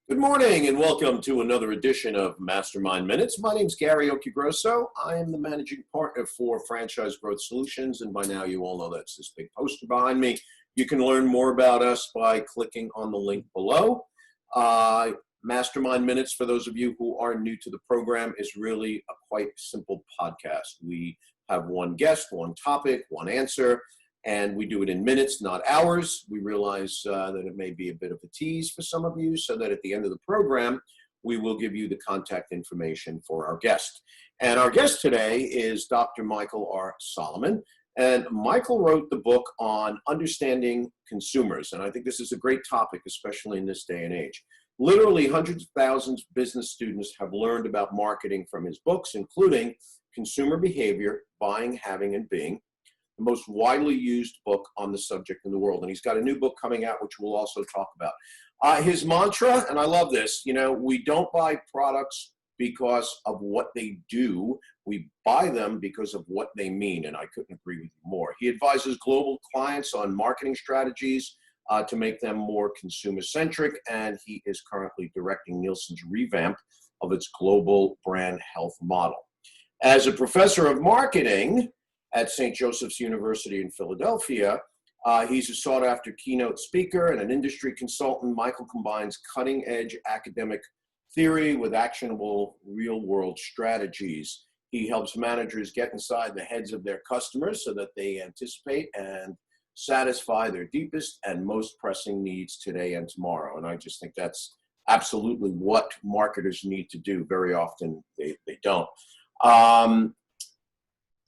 Good morning and welcome to another edition of MasterMind Minutes. My name is Gary Occhigrosso. I am the managing partner for Franchise Growth Solutions, and by now you all know that's this big poster behind me. You can learn more about us by clicking on the link below. MasterMind Minutes, for those of you who are new to the program, is really a quite simple podcast. We have one guest, one topic, one answer, and we do it in minutes, not hours. We realize that it may be a bit of a tease for some of you, so that at the end of the program, we will give you the contact information for our guest. And our guest today is Dr. Michael R. Solomon. And Michael wrote the book on understanding consumers. And I think this is a great topic, especially in this day and age. Literally hundreds of thousands of business students have learned about marketing from his books, including Consumer Behavior, Buying, Having, and Being, the most widely used book on the subject in the world. And he's got a new book coming out, which we'll also talk about. His mantra, and I love this, we don't buy products because of what they do. We buy them because of what they mean. And I couldn't agree with you more. He advises global clients on marketing strategies to make them more consumer-centric. And he is currently directing Nielsen's revamp of its global brand health model. As a professor of marketing at St. Joseph's University in Philadelphia, he's a sought-after keynote speaker and an industry consultant. Michael combines cutting-edge academic theory with actionable real-world strategies. He helps managers get inside the heads of their customers so that they anticipate and satisfy their deepest and most pressing needs today and tomorrow. And I just think that's absolutely what marketers need to do. Very often they don't.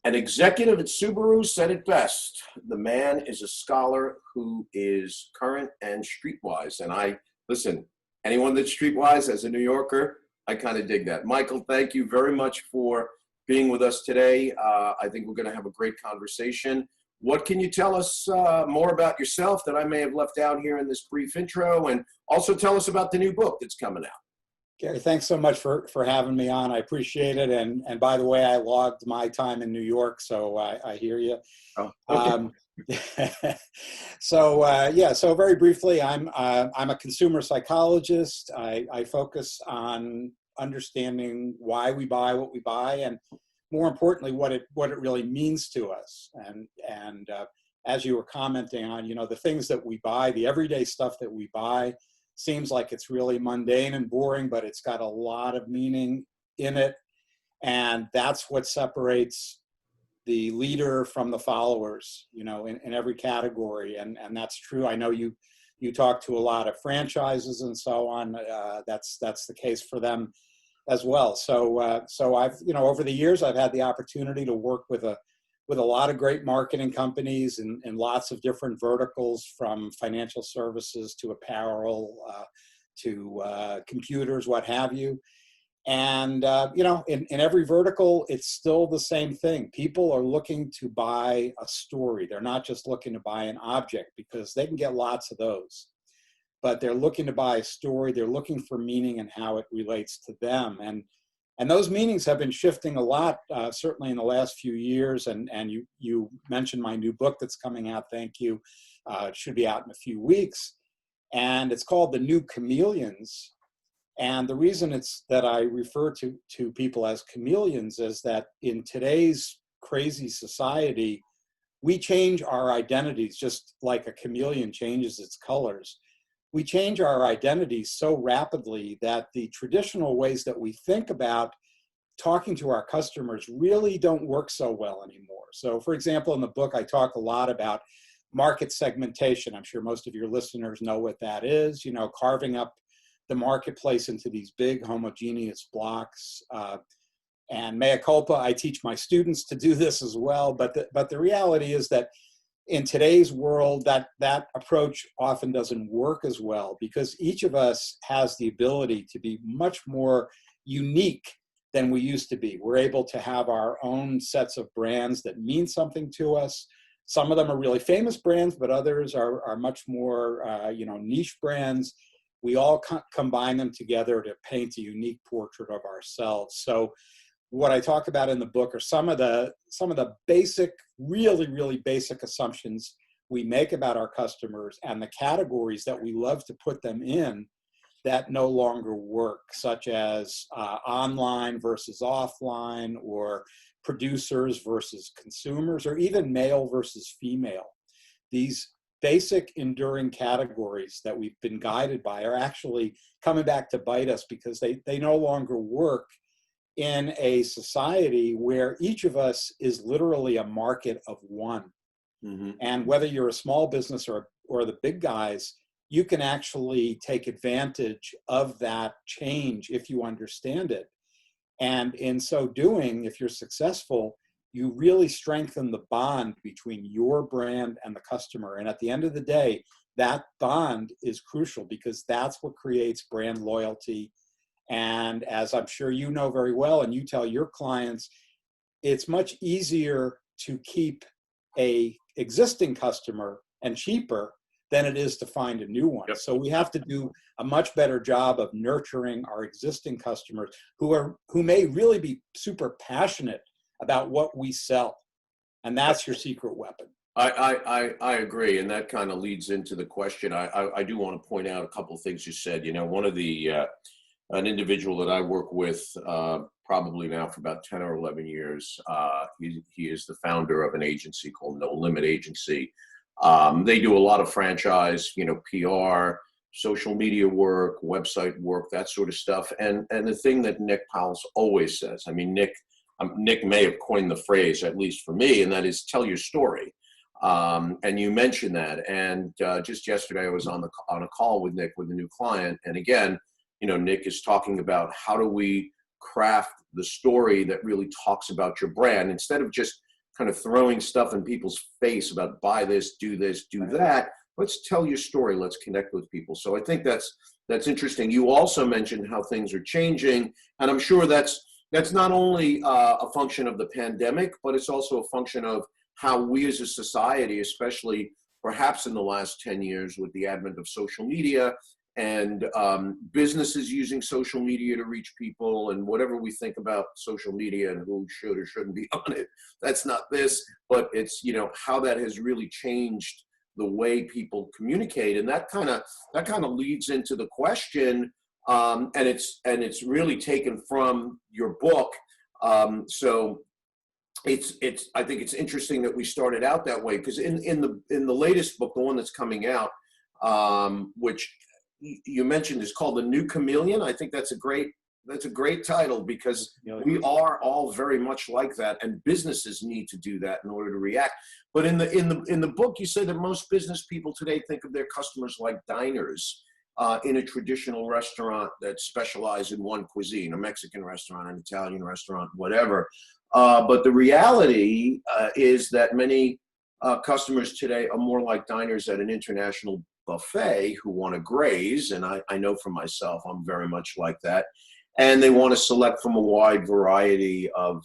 An executive at Subaru said it best: the man is a scholar who is current and streetwise. And listen, anyone that's streetwise as a New Yorker, I kind of dig that. Michael, thank you very much for being with us today. I think we're going to have a great conversation. What can you tell us more about yourself that I may have left out here in this brief intro? And also tell us about the new book that's coming out. Gary, thanks so much for having me on. I appreciate it. And by the way, I logged my time in New York, so I hear you. Oh, okay. So very briefly, I'm a consumer psychologist. I focus on understanding why we buy what we buy, and more importantly, what it really means to us. And as you were commenting on, the things that we buy, the everyday stuff that we buy, seems like it's really mundane and boring, but it's got a lot of meaning in it. And that's what separates the leader from the followers, in every category. And that's true. I know you talk to a lot of franchises and so on. That's the case for them as well. So I've, over the years, I've had the opportunity to work with a lot of great marketing companies in lots of different verticals, from financial services to apparel to computers, what have you. And, in every vertical, it's still the same thing. People are looking to buy a story. They're not just looking to buy an object, because they can get lots of those. But they're looking to buy a story. They're looking for meaning and how it relates to them. And those meanings have been shifting a lot, certainly in the last few years. And you mentioned my new book that's coming out. Thank you. It should be out in a few weeks. And it's called The New Chameleons. And the reason it's that I refer to people as chameleons is that in today's crazy society, we change our identities just like a chameleon changes its colors. We change our identities so rapidly that the traditional ways that we think about talking to our customers really don't work so well anymore. So, for example, in the book, I talk a lot about market segmentation. I'm sure most of your listeners know what that is, carving up the marketplace into these big homogeneous blocks. And mea culpa, I teach my students to do this as well. But the reality is that in today's world, that approach often doesn't work as well, because each of us has the ability to be much more unique than we used to be. We're able to have our own sets of brands that mean something to us. Some of them are really famous brands, but others are much more niche brands. We all combine them together to paint a unique portrait of ourselves. So what I talk about in the book are some of the basic, really, really basic assumptions we make about our customers and the categories that we love to put them in that no longer work, such as online versus offline, or producers versus consumers, or even male versus female. These basic enduring categories that we've been guided by are actually coming back to bite us, because they no longer work in a society where each of us is literally a market of one. Mm-hmm. And whether you're a small business or the big guys, you can actually take advantage of that change if you understand it. And in so doing, if you're successful, you really strengthen the bond between your brand and the customer. And at the end of the day, that bond is crucial, because that's what creates brand loyalty. And as I'm sure you know very well, and you tell your clients, it's much easier to keep a existing customer and cheaper than it is to find a new one. Yep. So we have to do a much better job of nurturing our existing customers who may really be super passionate about what we sell. And that's your secret weapon. I agree, and that kind of leads into the question. I do want to point out a couple of things you said. You know, one of the an individual that I work with probably now for about 10 or 11 years. He is the founder of an agency called No Limit Agency. They do a lot of franchise, you know, PR, social media work, website work, that sort of stuff. And the thing that Nick Powell always says, I mean, Nick may have coined the phrase, at least for me, and that is tell your story. And you mentioned that. And just yesterday I was on a call with Nick with a new client. And again, you know, Nick is talking about how do we craft the story that really talks about your brand, instead of just kind of throwing stuff in people's face about buy this, do that. Let's tell your story. Let's connect with people. So I think that's interesting. You also mentioned how things are changing, and I'm sure that's not only a function of the pandemic, but it's also a function of how we as a society, especially perhaps in the last 10 years with the advent of social media and businesses using social media to reach people, and whatever we think about social media and who should or shouldn't be on it, that's not this, but it's, you know, how that has really changed the way people communicate. And that kind of leads into the question, and it's really taken from your book. So I think it's interesting that we started out that way, because in the latest book, the one that's coming out, which you mentioned is called The New Chameleon. I think that's a great title, because we are all very much like that, and businesses need to do that in order to react. But in the book, you say that most business people today think of their customers like diners in a traditional restaurant that specialize in one cuisine, a Mexican restaurant, an Italian restaurant, whatever. But the reality is that many customers today are more like diners at an international buffet who want to graze, and I know for myself, I'm very much like that, and they want to select from a wide variety of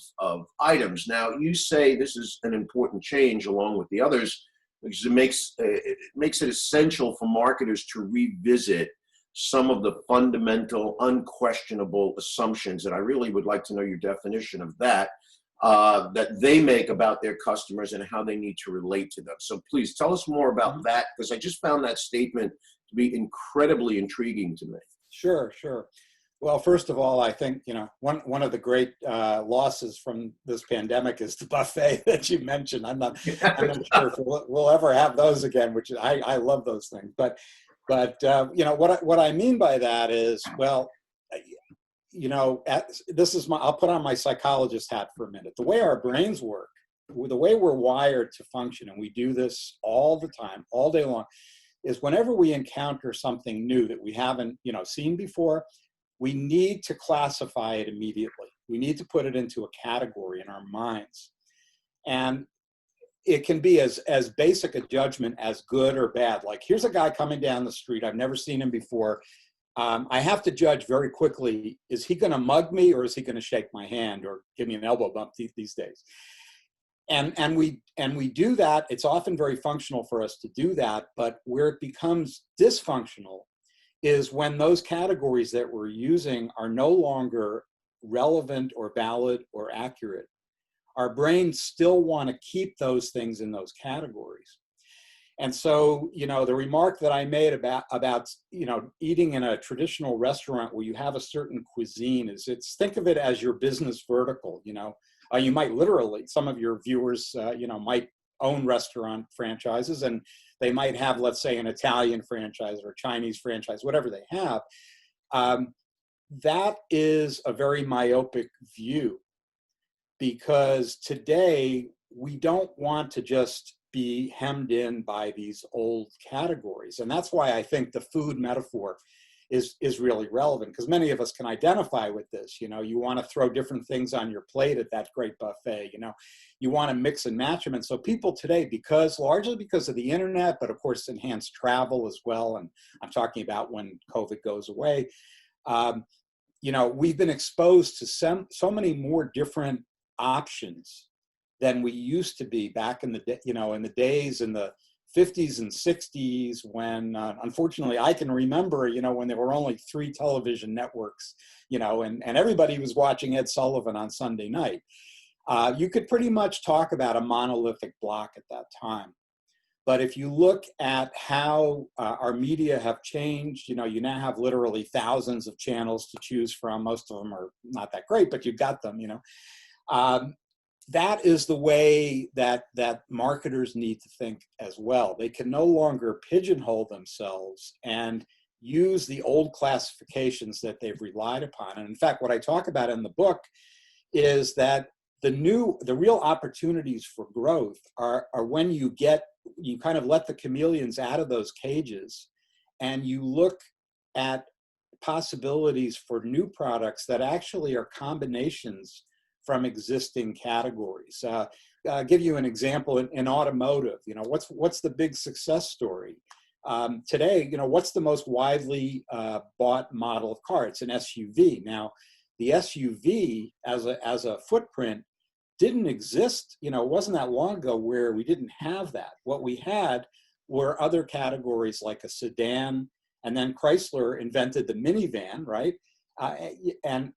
items. Now, you say this is an important change along with the others, because it makes it essential for marketers to revisit some of the fundamental, unquestionable assumptions, and I really would like to know your definition of that, that they make about their customers and how they need to relate to them. So please tell us more about that, because I just found that statement to be incredibly intriguing to me. Sure. Well, first of all, I think, you know, one of the great losses from this pandemic is the buffet that you mentioned. I'm not sure if we'll ever have those again, which I love those things. But you know, what I mean by that is, well, you know, I'll put on my psychologist hat for a minute. The way our brains work, the way we're wired to function, and we do this all the time, all day long, is whenever we encounter something new that we haven't, you know, seen before, we need to classify it immediately. We need to put it into a category in our minds. And it can be as basic a judgment as good or bad. Like, here's a guy coming down the street. I've never seen him before. I have to judge very quickly, is he going to mug me, or is he going to shake my hand or give me an elbow bump these days? And we do that. It's often very functional for us to do that, but where it becomes dysfunctional is when those categories that we're using are no longer relevant or valid or accurate. Our brains still want to keep those things in those categories. And so, the remark that I made about eating in a traditional restaurant where you have a certain cuisine think of it as your business vertical. You might literally, some of your viewers, might own restaurant franchises, and they might have, let's say, an Italian franchise or a Chinese franchise, whatever they have. That is a very myopic view, because today we don't want to just be hemmed in by these old categories. And that's why I think the food metaphor is really relevant, because many of us can identify with this. You want to throw different things on your plate at that great buffet. You want to mix and match them. And so people today, largely because of the internet, but of course enhanced travel as well, and I'm talking about when COVID goes away, we've been exposed to so many more different options than we used to be back in the days in the 50s and 60s, when unfortunately I can remember, when there were only 3 television networks, and everybody was watching Ed Sullivan on Sunday night. You could pretty much talk about a monolithic block at that time. But if you look at how our media have changed, you now have literally thousands of channels to choose from. Most of them are not that great, but you've got them, That is the way that marketers need to think as well. They can no longer pigeonhole themselves and use the old classifications that they've relied upon. And in fact, what I talk about in the book is that the real opportunities for growth are when you kind of let the chameleons out of those cages, and you look at possibilities for new products that actually are combinations from existing categories. I'll give you an example in automotive. What's the big success story? Today, what's the most widely bought model of car? It's an SUV. Now, the SUV as a footprint didn't exist. It wasn't that long ago where we didn't have that. What we had were other categories like a sedan, and then Chrysler invented the minivan, right? And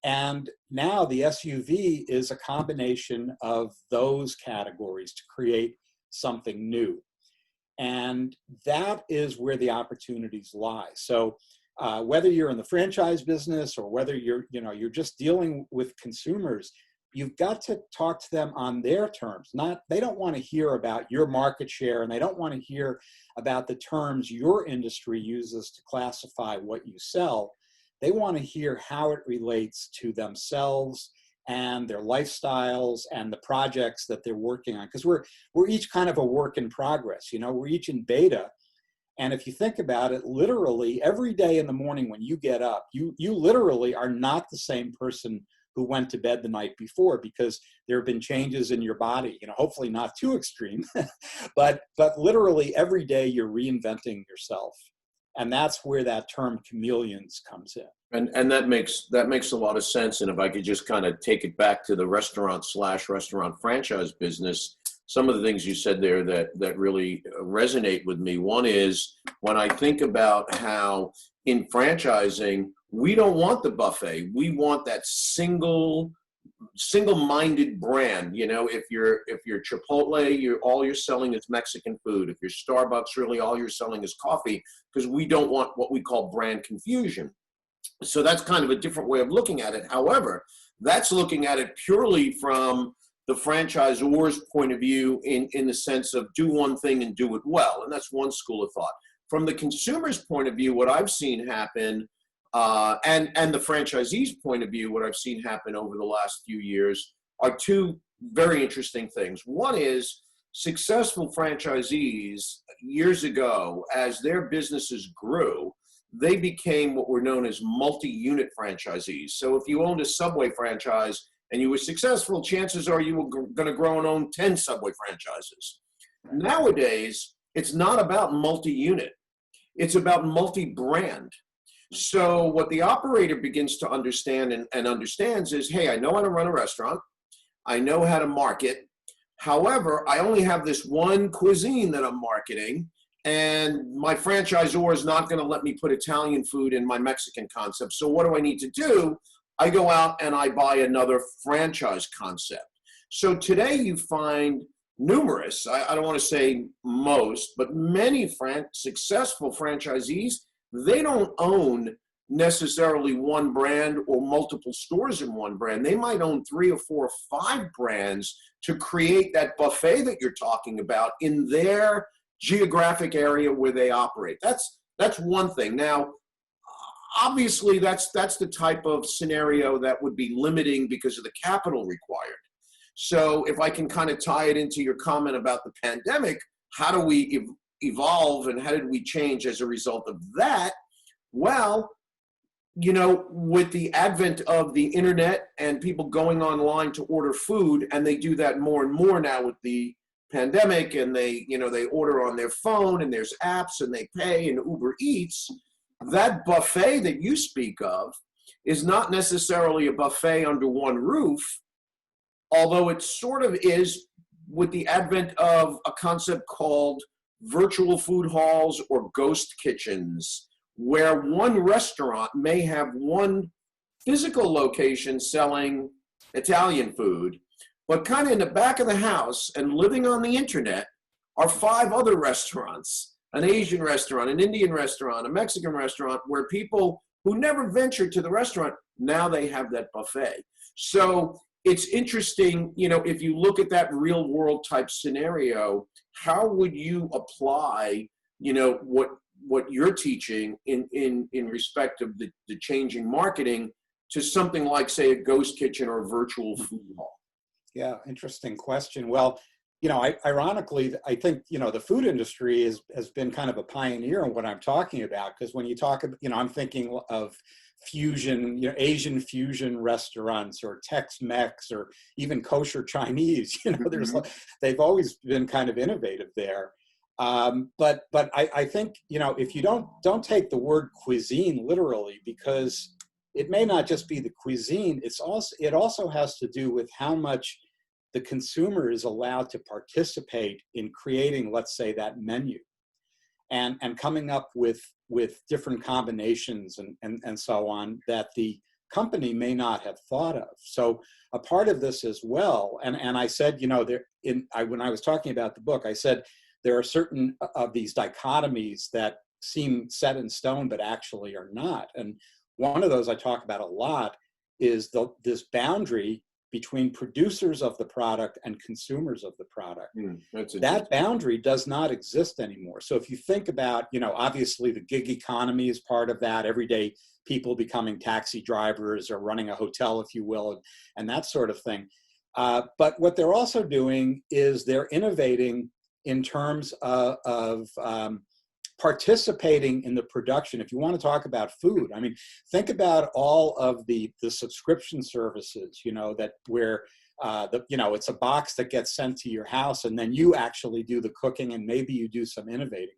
now the SUV is a combination of those categories to create something new. And that is where the opportunities lie. So whether you're in the franchise business or whether you're just dealing with consumers, you've got to talk to them on their terms. They don't want to hear about your market share, and they don't want to hear about the terms your industry uses to classify what you sell. They want to hear how it relates to themselves and their lifestyles and the projects that they're working on. Because we're each kind of a work in progress. We're each in beta. And if you think about it, literally every day in the morning when you get up, you literally are not the same person who went to bed the night before, because there have been changes in your body, hopefully not too extreme, but literally every day you're reinventing yourself. And that's where that term chameleons comes in. And that makes a lot of sense. And if I could just kind of take it back to the restaurant/restaurant franchise business, some of the things you said there that really resonate with me. One is when I think about how in franchising, we don't want the buffet. We want that single-minded brand. If you're Chipotle, all you're selling is Mexican food. If you're Starbucks, really all you're selling is coffee, because we don't want what we call brand confusion. So that's kind of a different way of looking at it. However, that's looking at it purely from the franchisor's point of view in the sense of do one thing and do it well. And that's one school of thought. From the consumer's point of view, what I've seen happen, and the franchisee's point of view, what I've seen happen over the last few years are two very interesting things. One is successful franchisees years ago, as their businesses grew, they became what were known as multi-unit franchisees. So if you owned a Subway franchise and you were successful, chances are you were going to grow and own 10 Subway franchises. Nowadays, it's not about multi-unit. It's about multi-brand. So what the operator begins to understand and understands is, hey, I know how to run a restaurant. I know how to market. However, I only have this one cuisine that I'm marketing, and my franchisor is not going to let me put Italian food in my Mexican concept. So what do I need to do? I go out and I buy another franchise concept. So today you find numerous, I don't want to say most, but many successful franchisees, they don't own necessarily one brand or multiple stores in one brand. They might own 3 or 4 or 5 brands to create that buffet that you're talking about in their geographic area where they operate. That's one thing. Now, obviously, that's the type of scenario that would be limiting because of the capital required. So if I can kind of tie it into your comment about the pandemic, how do we evolve and how did we change as a result of that? Well, you know, with the advent of the internet and people going online to order food, and they do that more and more now with the pandemic, and they order on their phone, and there's apps, and they pay, and Uber Eats, that buffet that you speak of is not necessarily a buffet under one roof, although it sort of is with the advent of a concept called virtual food halls or ghost kitchens, where one restaurant may have one physical location selling Italian food, but kind of in the back of the house and living on the internet are 5 other restaurants, an Asian restaurant, an Indian restaurant, a Mexican restaurant, where people who never ventured to the restaurant, now they have that buffet. So it's interesting, you know, if you look at that real world type scenario, how would you apply, you know, what you're teaching in respect of the changing marketing to something like, say, a ghost kitchen or a virtual food hall? Yeah, interesting question. Well, you know, ironically, I think, you know, the food industry has been kind of a pioneer in what I'm talking about, because when you talk, you know, I'm thinking of fusion, you know, Asian fusion restaurants or Tex-Mex or even kosher Chinese, you know, they've always been kind of innovative there. But I think, you know, if you don't take the word cuisine literally, because it may not just be the cuisine, it also has to do with how much the consumer is allowed to participate in creating, let's say, that menu, and coming up with different combinations and so on that the company may not have thought of. So a part of this as well, and I said, you know, when I was talking about the book, I said there are certain of these dichotomies that seem set in stone, but actually are not. And one of those I talk about a lot is this boundary between producers of the product and consumers of the product. That boundary does not exist anymore. So if you think about, you know, obviously the gig economy is part of that, everyday people becoming taxi drivers or running a hotel, if you will, and that sort of thing. But what they're also doing is they're innovating in terms of participating in the production. If you want to talk about food, I mean, think about all of the subscription services, you know, that where you know, it's a box that gets sent to your house, and then you actually do the cooking, and maybe you do some innovating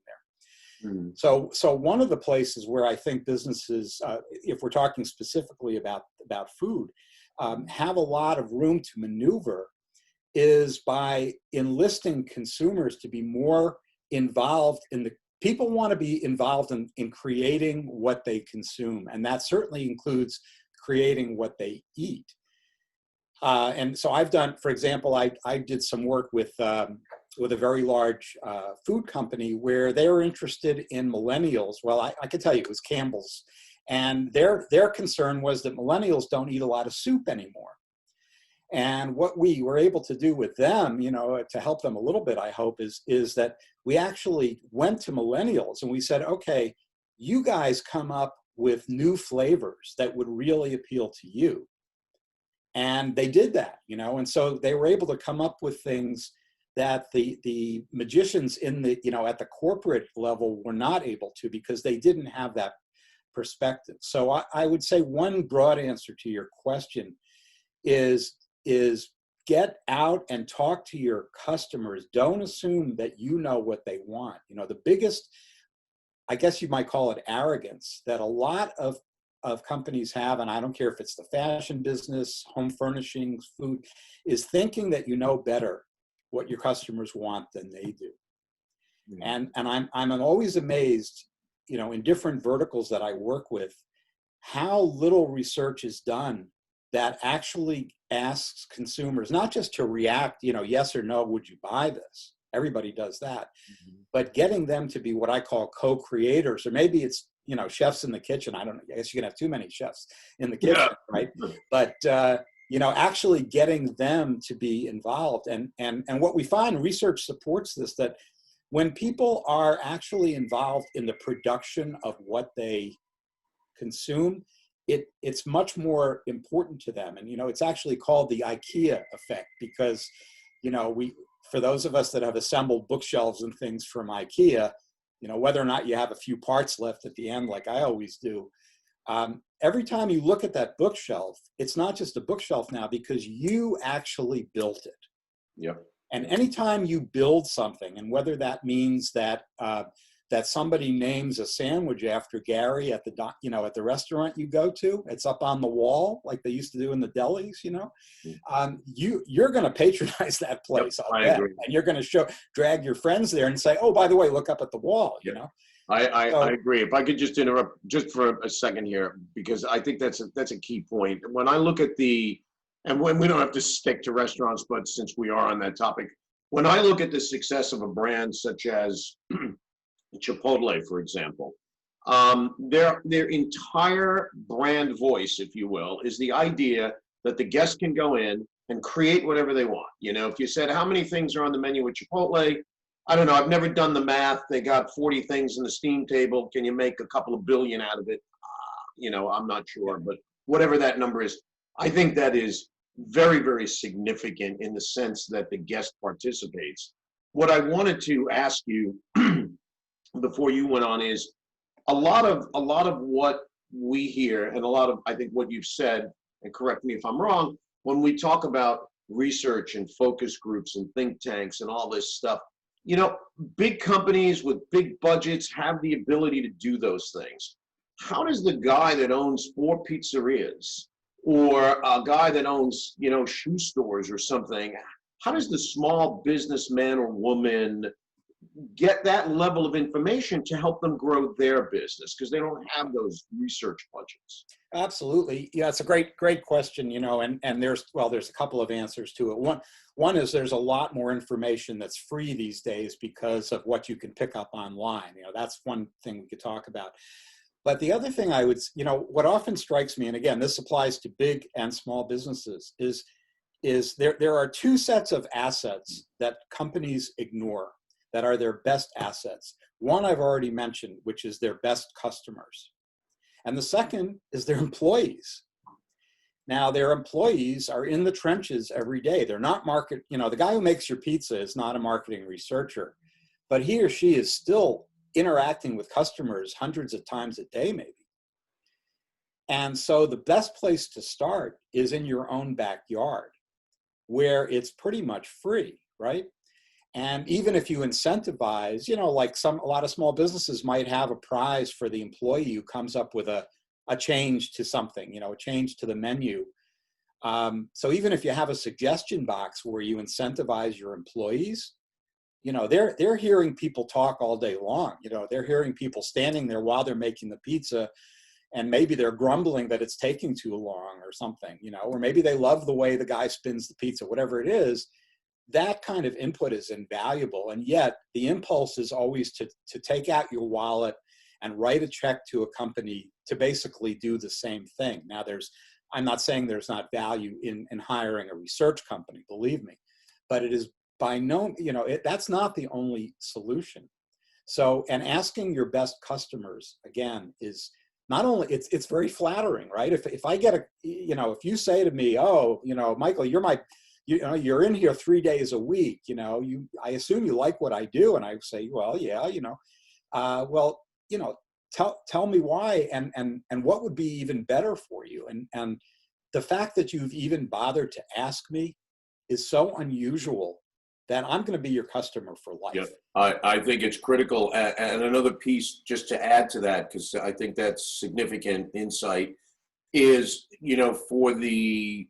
there. So one of the places where I think businesses, if we're talking specifically about food, have a lot of room to maneuver is by enlisting consumers to be more involved in the. People want to be involved in creating what they consume, and that certainly includes creating what they eat. And so I've done, for example, I did some work with a very large food company where they were interested in millennials. Well, I can tell you it was Campbell's, and their concern was that millennials don't eat a lot of soup anymore. And what we were able to do with them, you know, to help them a little bit, I hope, is that we actually went to millennials and we said, okay, you guys come up with new flavors that would really appeal to you. And they did that, you know, and so they were able to come up with things that the magicians in the, you know, at the corporate level were not able to, because they didn't have that perspective. So I would say one broad answer to your question is get out and talk to your customers. Don't assume that you know what they want. You know, the biggest, I guess you might call it arrogance, that a lot of companies have, and I don't care if it's the fashion business, home furnishings, food, is thinking that you know better what your customers want than they do. And I'm always amazed, you know, in different verticals that I work with, how little research is done that actually asks consumers not just to react, yes or no, would you buy this? Everybody does that. But getting them to be what I call co-creators, or maybe it's, chefs in the kitchen. I don't know. I guess you can have too many chefs in the kitchen, right? But, actually getting them to be involved. And what we find, research supports this, that when people are actually involved in the production of what they consume, it's much more important to them. And, it's actually called the IKEA effect, because, for those of us that have assembled bookshelves and things from IKEA, whether or not you have a few parts left at the end, like I always do, every time you look at that bookshelf, it's not just a bookshelf now, because you actually built it. Yep. And anytime you build something, and whether that means that that somebody names a sandwich after Gary at the at the restaurant you go to, it's up on the wall like they used to do in the delis, you're going to patronize that place. Yep, I'll bet. agree. And you're going to drag your friends there and say, oh, by the way, look up at the wall. I agree. If I could just interrupt just for a second here, because I think that's a key point. When I look at and when we don't have to stick to restaurants, but since we are on that topic, when I look at the success of a brand such as Chipotle, for example, their entire brand voice, if you will, is the idea that the guest can go in and create whatever they want. If you said, how many things are on the menu with Chipotle? I don't know. I've never done the math. They got 40 things in the steam table. Can you make a couple of billion out of it? I'm not sure, but whatever that number is, I think that is very, very significant in the sense that the guest participates. What I wanted to ask you before you went on is a lot of what we hear, and a lot of, I think, what you've said, and correct me if I'm wrong, when we talk about research and focus groups and think tanks and all this stuff, big companies with big budgets have the ability to do those things. How does the guy that owns 4 pizzerias, or a guy that owns, shoe stores or something, how does the small businessman or woman get that level of information to help them grow their business, because they don't have those research budgets? Absolutely. Yeah, it's a great question, and there's a couple of answers to it. One is there's a lot more information that's free these days because of what you can pick up online. That's one thing we could talk about. But the other thing I would, what often strikes me, and again, this applies to big and small businesses, is there are 2 sets of assets that companies ignore that are their best assets. One I've already mentioned, which is their best customers. And the second is their employees. Now, their employees are in the trenches every day. They're not the guy who makes your pizza is not a marketing researcher, but he or she is still interacting with customers hundreds of times a day, maybe. And so the best place to start is in your own backyard, where it's pretty much free, right? And even if you incentivize, like a lot of small businesses might have a prize for the employee who comes up with a change to something, a change to the menu. So even if you have a suggestion box where you incentivize your employees, they're hearing people talk all day long. They're hearing people standing there while they're making the pizza, and maybe they're grumbling that it's taking too long or something, or maybe they love the way the guy spins the pizza, whatever it is. That kind of input is invaluable. And yet the impulse is always to take out your wallet and write a check to a company to basically do the same thing. Now I'm not saying there's not value in hiring a research company, believe me, but it is by no, that's not the only solution. So, and asking your best customers, again, is not only, it's very flattering, right? If I get if you say to me, oh, Michael, you're in here 3 days a week, I assume you like what I do. And I say, well, yeah, tell me why, and what would be even better for you. And the fact that you've even bothered to ask me is so unusual that I'm going to be your customer for life. Yeah, I think it's critical. And another piece, just to add to that, because I think that's significant insight, is, for the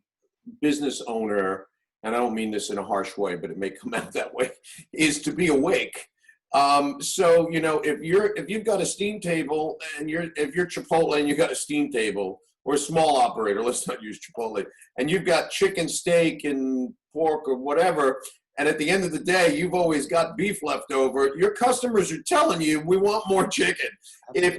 business owner, and I don't mean this in a harsh way, but it may come out that way, is to be awake. So, if you've got a steam table, and if you're Chipotle and you've got a steam table, or a small operator, let's not use Chipotle, and you've got chicken, steak, and pork or whatever, and at the end of the day, you've always got beef left over, your customers are telling you, we want more chicken. If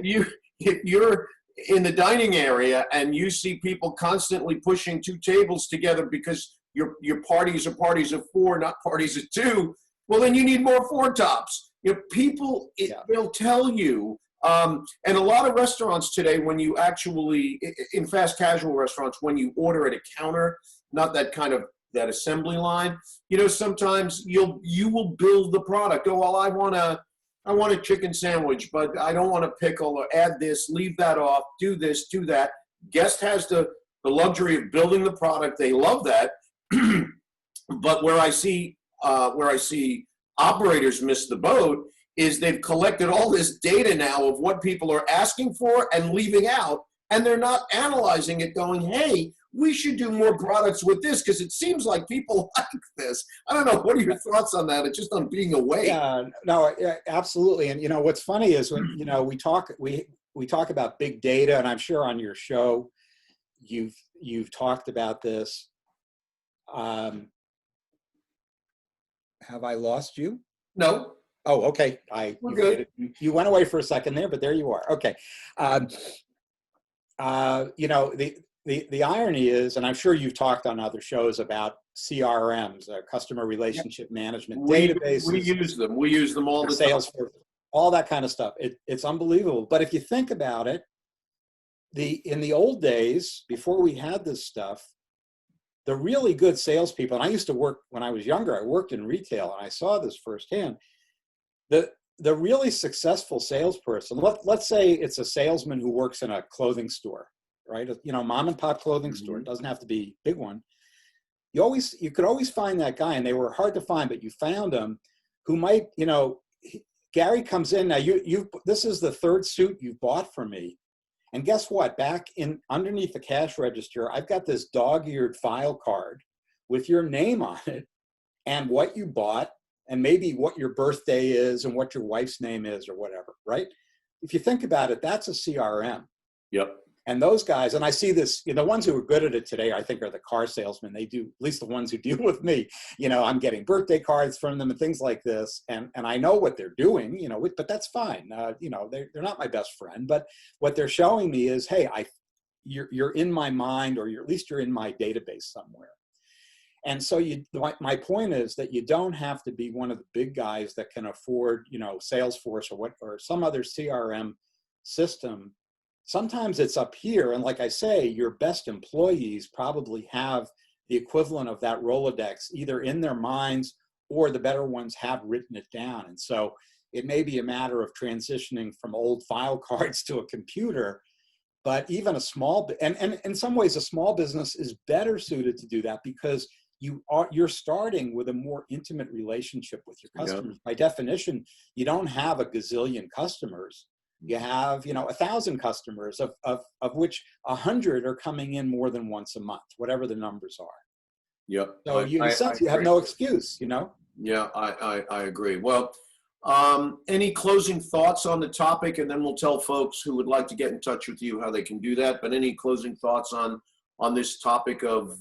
you're in the dining area and you see people constantly pushing two tables together because your parties are parties of four, not parties of two, well, then you need more four tops. People, they'll tell you, and a lot of restaurants today, when you actually, in fast casual restaurants, when you order at a counter, not that kind of that assembly line, sometimes you will build the product. Oh, well, I want a chicken sandwich, but I don't want a pickle, or add this, leave that off, do this, do that. Guest has the luxury of building the product. They love that. But where I see operators miss the boat is they've collected all this data now of what people are asking for and leaving out, and they're not analyzing it going, hey, we should do more products with this because it seems like people like this. I don't know. What are your thoughts on that? It's just on being awake. Yeah, no, absolutely. And what's funny is when we talk about big data, and I'm sure on your show you've talked about this. Have I lost you? No. Oh, okay. We're good. You went away for a second there, but there you are. Okay. The irony is, and I'm sure you've talked on other shows about CRMs, customer relationship management databases. We use them. We use them all the time. Salesforce, all that kind of stuff. It's unbelievable. But if you think about it, in the old days, before we had this stuff, the really good salespeople, and I used to work when I was younger, I worked in retail and I saw this firsthand. The really successful salesperson, let's say it's a salesman who works in a clothing store, right? Mom and pop clothing store. It doesn't have to be a big one. You could always find that guy, and they were hard to find, but you found them who might, Gary comes in now. This is the third suit you've bought from me. And guess what? Back underneath the cash register, I've got this dog-eared file card with your name on it and what you bought and maybe what your birthday is and what your wife's name is or whatever, right? If you think about it, that's a CRM. Yep. And those guys, and I see this, the ones who are good at it today, I think, are the car salesmen. They do, at least the ones who deal with me. I'm getting birthday cards from them and things like this. And I know what they're doing, but that's fine. They're not my best friend. But what they're showing me is, hey, you're in my mind, or at least you're in my database somewhere. And so my point is that you don't have to be one of the big guys that can afford, Salesforce or some other CRM system. Sometimes it's up here. And like I say, your best employees probably have the equivalent of that Rolodex either in their minds or the better ones have written it down. And so it may be a matter of transitioning from old file cards to a computer, but even and in some ways a small business is better suited to do that because you're starting with a more intimate relationship with your customers. By definition, you don't have a gazillion customers. You have, 1,000 customers, of which 100 are coming in more than once a month, whatever the numbers are. Yep. So in a sense, you have no excuse, Yeah, I agree. Well, any closing thoughts on the topic, and then we'll tell folks who would like to get in touch with you how they can do that. But any closing thoughts on this topic of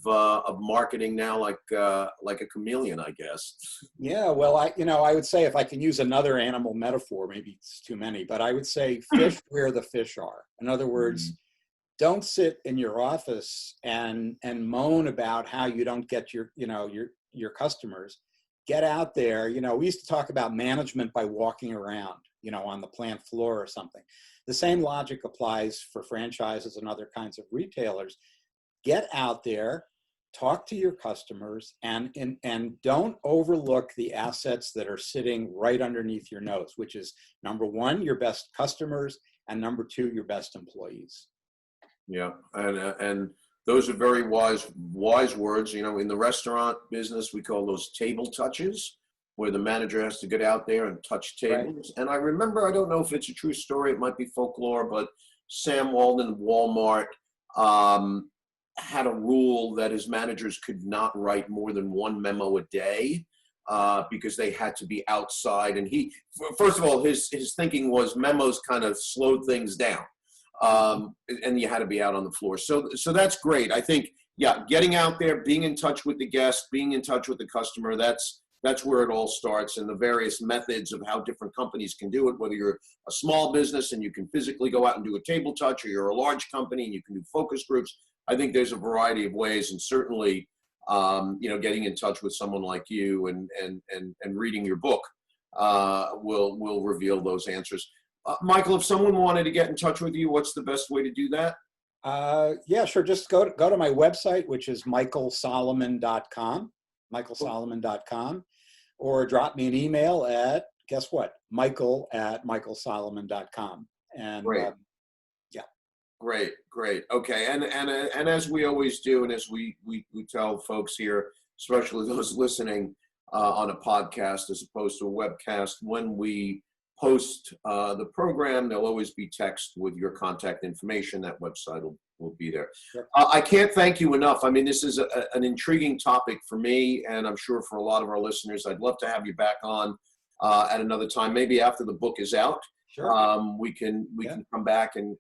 marketing now, like a chameleon, I guess? Yeah, well, I would say, if I can use another animal metaphor, maybe it's too many, but I would say fish where the fish are. In other words, don't sit in your office and moan about how you don't get your customers. Get out there. We used to talk about management by walking around, on the plant floor or something. The same logic applies for franchises and other kinds of retailers. Get out there, talk to your customers, and don't overlook the assets that are sitting right underneath your nose, which is, number one, your best customers, and number two, your best employees. Yeah, and those are very wise words. In the restaurant business, we call those table touches, where the manager has to get out there and touch tables. Right. And I remember, I don't know if it's a true story, it might be folklore, but Sam Walden of Walmart had a rule that his managers could not write more than one memo a day because they had to be outside. And first of all, his thinking was memos kind of slowed things down. and you had to be out on the floor. So that's great. I think, yeah, getting out there, being in touch with the guest, being in touch with the customer, that's where it all starts, and the various methods of how different companies can do it, whether you're a small business and you can physically go out and do a table touch, or you're a large company and you can do focus groups. I think there's a variety of ways, and certainly, getting in touch with someone like you and reading your book will reveal those answers. Michael, if someone wanted to get in touch with you, what's the best way to do that? Yeah, sure. Just go to my website, which is michaelsolomon.com, michaelsolomon.com, or drop me an email at, guess what, michael@michaelsolomon.com. And Great. yeah. Great. Okay. And as we always do, and as we tell folks here, especially those listening on a podcast as opposed to a webcast, when we post the program, there'll always be text with your contact information. That website will be there. Sure. I can't thank you enough. I mean, this is an intriguing topic for me, and I'm sure for a lot of our listeners. I'd love to have you back on at another time, maybe after the book is out. Sure. We can come back and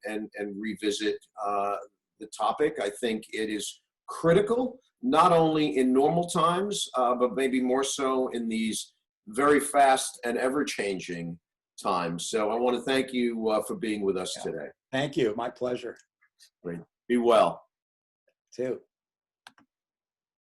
revisit the topic. I think it is critical, not only in normal times, but maybe more so in these very fast and ever-changing times. So I want to thank you for being with us today. Thank you. My pleasure. Great. Be well. Too.